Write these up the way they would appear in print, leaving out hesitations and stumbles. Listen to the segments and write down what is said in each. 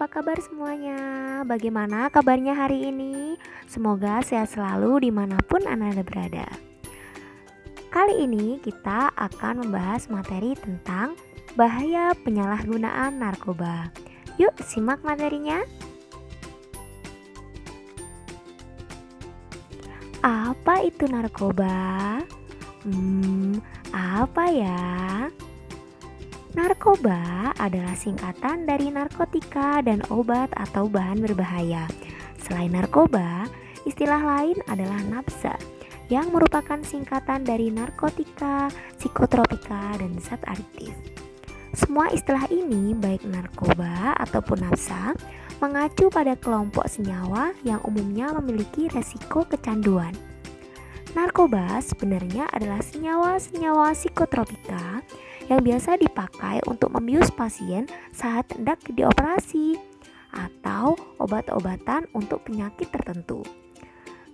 apa kabar semuanya? Bagaimana kabarnya hari ini? Semoga sehat selalu dimanapun Anda berada. Kali ini kita akan membahas materi tentang bahaya penyalahgunaan narkoba. Yuk simak materinya. Apa itu narkoba? Apa ya? Narkoba adalah singkatan dari narkotika dan obat atau bahan berbahaya. Selain narkoba, istilah lain adalah nafsa, yang merupakan singkatan dari narkotika, psikotropika, dan zat adiktif. Semua istilah ini, baik narkoba ataupun nafsa, mengacu pada kelompok senyawa yang umumnya memiliki resiko kecanduan. Narkoba sebenarnya adalah senyawa-senyawa psikotropika yang biasa dipakai untuk membius pasien saat hendak dioperasi atau obat-obatan untuk penyakit tertentu.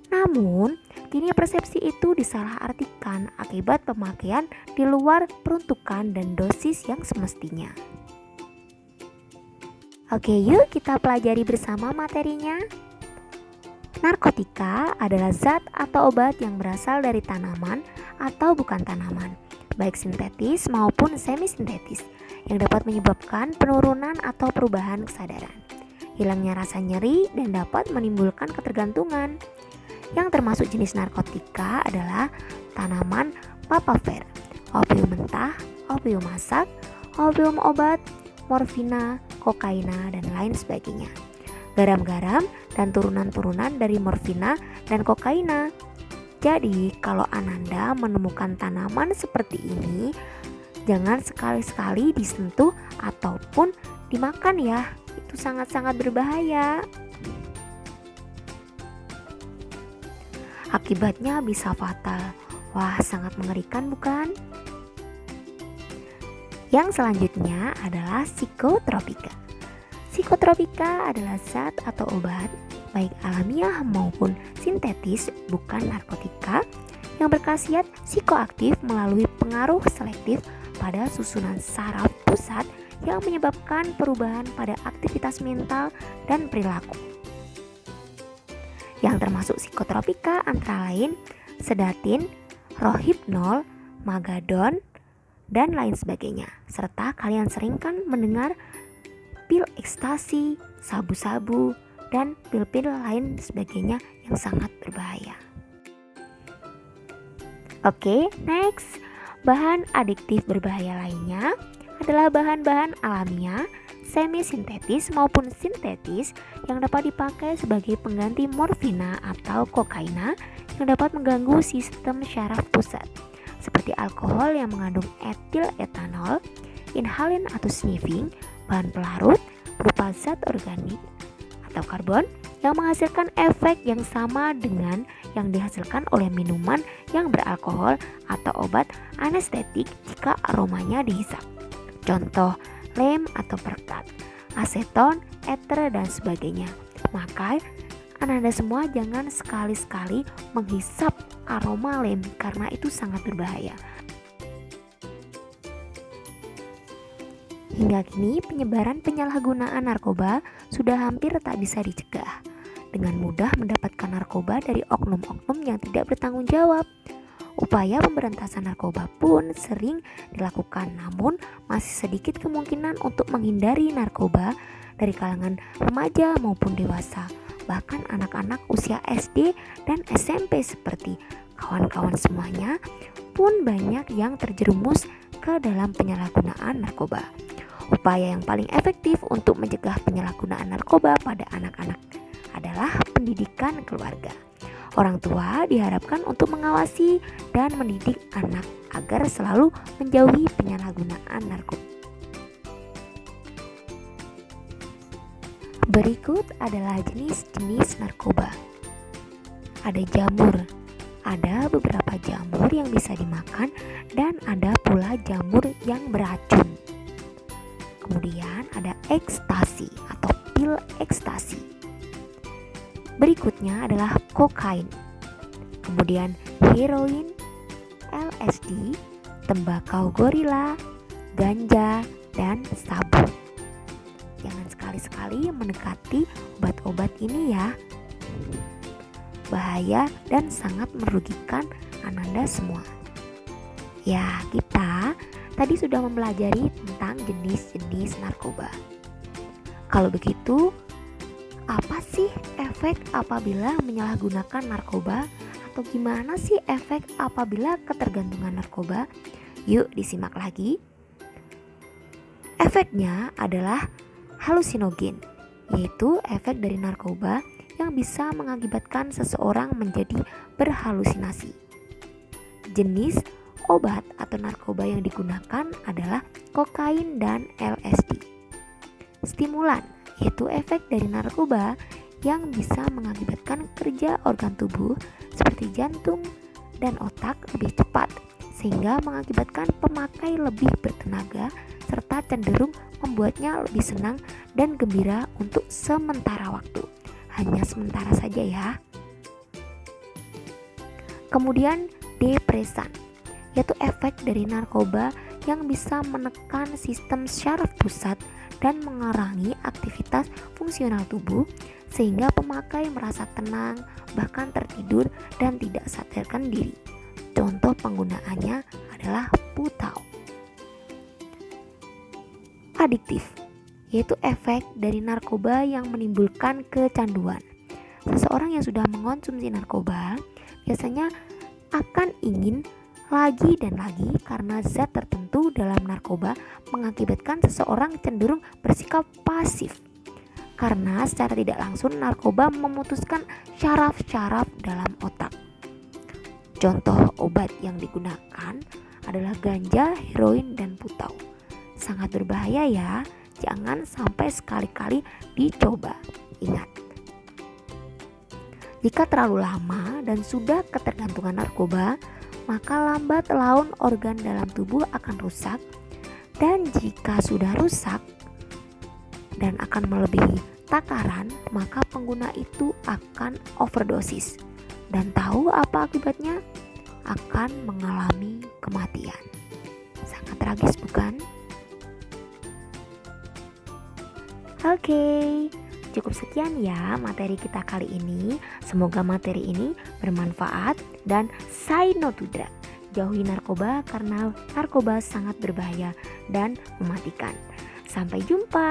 Namun, kini persepsi itu disalahartikan akibat pemakaian di luar peruntukan dan dosis yang semestinya. Oke, yuk kita pelajari bersama materinya. Narkotika adalah zat atau obat yang berasal dari tanaman atau bukan tanaman, baik sintetis maupun semi-sintetis, yang dapat menyebabkan penurunan atau perubahan kesadaran, hilangnya rasa nyeri, dan dapat menimbulkan ketergantungan. Yang termasuk jenis narkotika adalah tanaman papaver, opium mentah, opium masak, opium obat, morfina, kokaina, dan lain sebagainya. Garam-garam dan turunan-turunan dari morfina dan kokaina. Jadi, kalau Ananda menemukan tanaman seperti ini, jangan sekali-sekali disentuh ataupun dimakan ya. Itu sangat-sangat berbahaya. Akibatnya bisa fatal. Wah, sangat mengerikan bukan? Yang selanjutnya adalah psikotropika. Psikotropika adalah zat atau obat, baik alamiah maupun sintetis, bukan narkotika, yang berkhasiat psikoaktif melalui pengaruh selektif pada susunan saraf pusat yang menyebabkan perubahan pada aktivitas mental dan perilaku. Yang termasuk psikotropika antara lain sedatin, rohypnol, magadon, dan lain sebagainya. Serta kalian sering kan mendengar pil ekstasi, sabu-sabu, dan pil-pil lain sebagainya yang sangat berbahaya. Oke, next. Bahan adiktif berbahaya lainnya adalah bahan-bahan alamiah, semi-sintetis maupun sintetis yang dapat dipakai sebagai pengganti morfina atau kokaina yang dapat mengganggu sistem syaraf pusat, seperti alkohol yang mengandung etil etanol, inhalin atau sniffing, bahan pelarut berupa zat organik atau karbon yang menghasilkan efek yang sama dengan yang dihasilkan oleh minuman yang beralkohol atau obat anestetik jika aromanya dihisap. Contoh, lem atau perkat, aseton, eter, dan sebagainya. Maka Anda semua jangan sekali-sekali menghisap aroma lem karena itu sangat berbahaya. Hingga kini penyebaran penyalahgunaan narkoba sudah hampir tak bisa dicegah. Dengan mudah mendapatkan narkoba dari oknum-oknum yang tidak bertanggung jawab. Upaya pemberantasan narkoba pun sering dilakukan, namun masih sedikit kemungkinan untuk menghindari narkoba dari kalangan remaja maupun dewasa. Bahkan anak-anak usia SD dan SMP seperti kawan-kawan semuanya pun banyak yang terjerumus ke dalam penyalahgunaan narkoba. Upaya yang paling efektif untuk mencegah penyalahgunaan narkoba pada anak-anak adalah pendidikan keluarga. Orang tua diharapkan untuk mengawasi dan mendidik anak agar selalu menjauhi penyalahgunaan narkoba. Berikut adalah jenis-jenis narkoba. Ada jamur. Ada beberapa jamur yang bisa dimakan dan ada pula jamur yang beracun. Kemudian ada ekstasi atau pil ekstasi. Berikutnya adalah kokain. Kemudian heroin, LSD, tembakau gorila, ganja, dan sabu. jangan sekali-sekali mendekati obat-obat ini ya. Bahaya dan sangat merugikan Ananda semua. Ya, kita tadi sudah mempelajari tentang jenis-jenis narkoba. Kalau begitu, apa sih efek apabila menyalahgunakan narkoba? Atau gimana sih efek apabila ketergantungan narkoba? Yuk disimak lagi. Efeknya adalah halusinogen, yaitu efek dari narkoba yang bisa mengakibatkan seseorang menjadi berhalusinasi. Jenis obat atau narkoba yang digunakan adalah kokain dan LSD. Stimulan, yaitu efek dari narkoba yang bisa mengakibatkan kerja organ tubuh seperti jantung dan otak lebih cepat, sehingga mengakibatkan pemakai lebih bertenaga serta cenderung membuatnya lebih senang dan gembira untuk sementara waktu. Hanya sementara saja ya. Kemudian depresan, yaitu efek dari narkoba yang bisa menekan sistem syaraf pusat dan mengurangi aktivitas fungsional tubuh sehingga pemakai merasa tenang, bahkan tertidur dan tidak sadarkan diri. Contoh penggunaannya adalah putau. Adiktif, yaitu efek dari narkoba yang menimbulkan kecanduan. Seseorang yang sudah mengonsumsi narkoba biasanya akan ingin lagi dan lagi karena zat tertentu dalam narkoba mengakibatkan seseorang cenderung bersikap pasif. Karena secara tidak langsung narkoba memutuskan syaraf-syaraf dalam otak. Contoh obat yang digunakan adalah ganja, heroin, dan putau. Sangat berbahaya ya, jangan sampai sekali-kali dicoba. Ingat, jika terlalu lama dan sudah ketergantungan narkoba, maka lambat laun organ dalam tubuh akan rusak, dan jika sudah rusak dan akan melebihi takaran, maka pengguna itu akan overdosis. Dan tahu apa akibatnya? Akan mengalami kematian. Sangat tragis bukan? Oke, cukup sekian ya materi kita kali ini. Semoga materi ini bermanfaat dan say no to drug. Jauhi narkoba karena narkoba sangat berbahaya dan mematikan. Sampai jumpa.